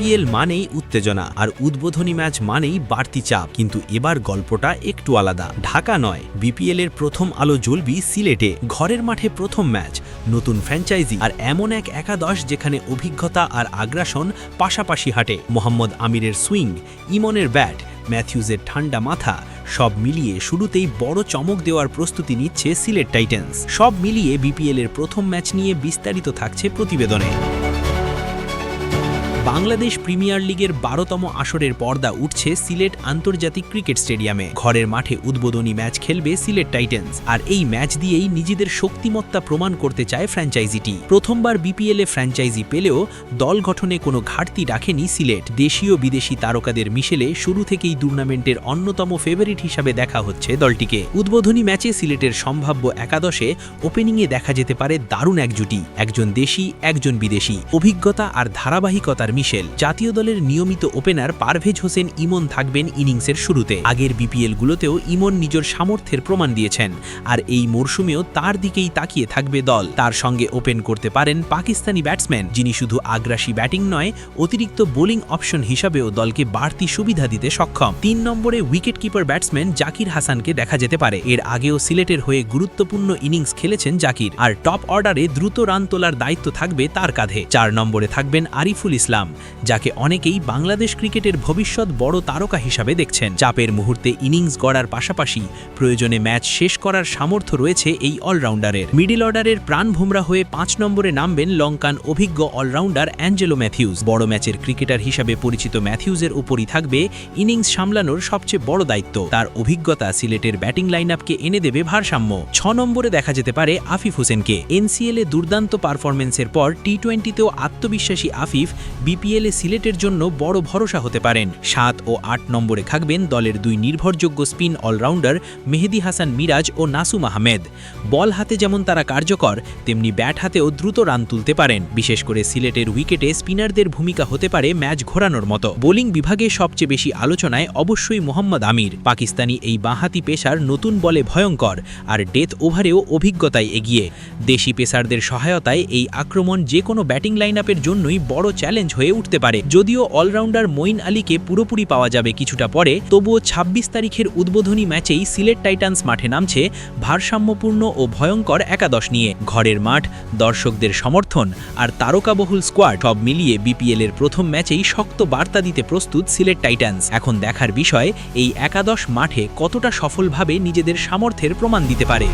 BPL মানেই উত্তেজনা আর উদ্বোধনী ম্যাচ মানেই বাড়তি চাপ, কিন্তু এবার গল্পটা একটু আলাদা। ঢাকা নয়, বিপিএল এর প্রথম আলো জ্বলবি সিলেটে। ঘরের মাঠে প্রথম ম্যাচ, নতুন ফ্র্যাঞ্চাইজি আর এমন এক একাদশ যেখানে অভিজ্ঞতা আর আগ্রাসন পাশাপাশি হাঁটে। মোহাম্মদ আমিরের সুইং, ইমনের ব্যাট, ম্যাথিউজের ঠান্ডা মাথা, সব মিলিয়ে শুরুতেই বড় চমক দেওয়ার প্রস্তুতি নিচ্ছে সিলেট টাইটান্স। সব মিলিয়ে বিপিএল এর প্রথম ম্যাচ নিয়ে বিস্তারিত থাকছে প্রতিবেদনে। বাংলাদেশ প্রিমিয়ার লিগের 12তম আসরের পর্দা উঠছে সিলেট আন্তর্জাতিক ক্রিকেট স্টেডিয়ামে। ঘরের মাঠে উদ্বোধনী ম্যাচ খেলবে সিলেট টাইটান্স, আর এই ম্যাচ দিয়েই নিজেদের শক্তিমত্তা প্রমাণ করতে চায় ফ্র্যাঞ্চাইজিটি। প্রথমবার বিপিএলে ফ্র্যাঞ্চাইজি পেলেও দল গঠনে কোনো ঘাটতি রাখেনি সিলেট। দেশীয় বিদেশি তারকাদের মিশেলে শুরু থেকেই টুর্নামেন্টের অন্যতম ফেভারিট হিসাবে দেখা হচ্ছে দলটিকে। উদ্বোধনী ম্যাচে সিলেটের সম্ভাব্য একাদশে ওপেনিংয়ে দেখা যেতে পারে দারুণ এক জুটি, একজন দেশি একজন বিদেশি। অভিজ্ঞতা আর ধারাবাহিকতার মিশেল। জাতীয় দলের নিয়মিত ওপেনার পারভেজ হোসেন ইমন থাকবেন ইনিংসের শুরুতে। আগের বিপিএলগুলোতেও ইমন নিজের সামর্থ্যের প্রমাণ দিয়েছেন, আর এই মরশুমেও তার দিকেই তাকিয়ে থাকবে দল। তার সঙ্গে ওপেন করতে পারেন পাকিস্তানি ব্যাটসম্যান, যিনি শুধু আগ্রাসী ব্যাটিং নয়, অতিরিক্ত বোলিং অপশন হিসাবেও দলকে বাড়তি সুবিধা দিতে সক্ষম। 3 নম্বরে উইকেট কিপার ব্যাটসম্যান জাকির হাসানকে দেখা যেতে পারে। এর আগেও সিলেটের হয়ে গুরুত্বপূর্ণ ইনিংস খেলেছেন জাকির, আর টপ অর্ডারে দ্রুত রান তোলার দায়িত্ব থাকবে তার কাঁধে। 4 নম্বরে থাকবেন আরিফুল ইসলাম, যাকে অনেকেই বাংলাদেশ ক্রিকেটের ভবিষ্যৎ বড় তারকা হিসাবে দেখছেন। চাপের মুহূর্তে ইনিংস গড়ার পাশাপাশি প্রয়োজনে ম্যাচ শেষ করার সামর্থ্য রয়েছে এই অলরাউন্ডারের। মিডল অর্ডারের প্রাণভোমরা হয়ে 5 নম্বরে নামবেন লঙ্কান অভিজ্ঞ অলরাউন্ডার অ্যাঞ্জেলো ম্যাথিউজ। বড় ম্যাচের ক্রিকেটার হিসাবে পরিচিত ম্যাথিউজের উপরই থাকবে ইনিংস সামলানোর সবচেয়ে বড় দায়িত্ব। তার অভিজ্ঞতা সিলেটের ব্যাটিং লাইনআপকে এনে দেবে ভারসাম্য। 6 নম্বরে দেখা যেতে পারে আফিফ হোসেনকে। এনসিএলে দুর্দান্ত পারফরমেন্সের পর টি-20তেও আত্মবিশ্বাসী আফিফ বিপিএলে সিলেটের জন্য বড় ভরসা হতে পারেন। 7 ও 8 নম্বরে থাকবেন দলের 2 নির্ভরযোগ্য স্পিন অলরাউন্ডার মেহেদি হাসান মিরাজ ও নাসুম আহমেদ। বল হাতে যেমন তারা কার্যকর, তেমনি ব্যাট হাতেও দ্রুত রান তুলতে পারেন। বিশেষ করে সিলেটের উইকেটে স্পিনারদের ভূমিকা হতে পারে ম্যাচ ঘোরানোর মতো। বোলিং বিভাগে সবচেয়ে বেশি আলোচনায় অবশ্যই মোহাম্মদ আমির। পাকিস্তানি এই বাঁহাতি পেসার নতুন বলে ভয়ঙ্কর, আর ডেথ ওভারেও অভিজ্ঞতায় এগিয়ে। দেশি পেসারদের সহায়তায় এই আক্রমণ যে কোনো ব্যাটিং লাইনআপের জন্যই বড় চ্যালেঞ্জ হয়ে উঠতে পারে। যদিও অলরাউন্ডার মঈন আলীকে পুরোপুরি পাওয়া যাবে কিছুটা পরে, তবুও 26 তারিখের উদ্বোধনী ম্যাচেই সিলেট টাইটান্স মাঠে নামছে ভারসাম্যপূর্ণ ও ভয়ঙ্কর একাদশ নিয়ে। ঘরের মাঠ, দর্শকদের সমর্থন আর তারকাবহুল স্কোয়াড, সব মিলিয়ে বিপিএল এর প্রথম ম্যাচেই শক্ত বার্তা দিতে প্রস্তুত সিলেট টাইটান্স। এখন দেখার বিষয় এই একাদশ মাঠে কতটা সফলভাবে নিজেদের সামর্থ্যের প্রমাণ দিতে পারে।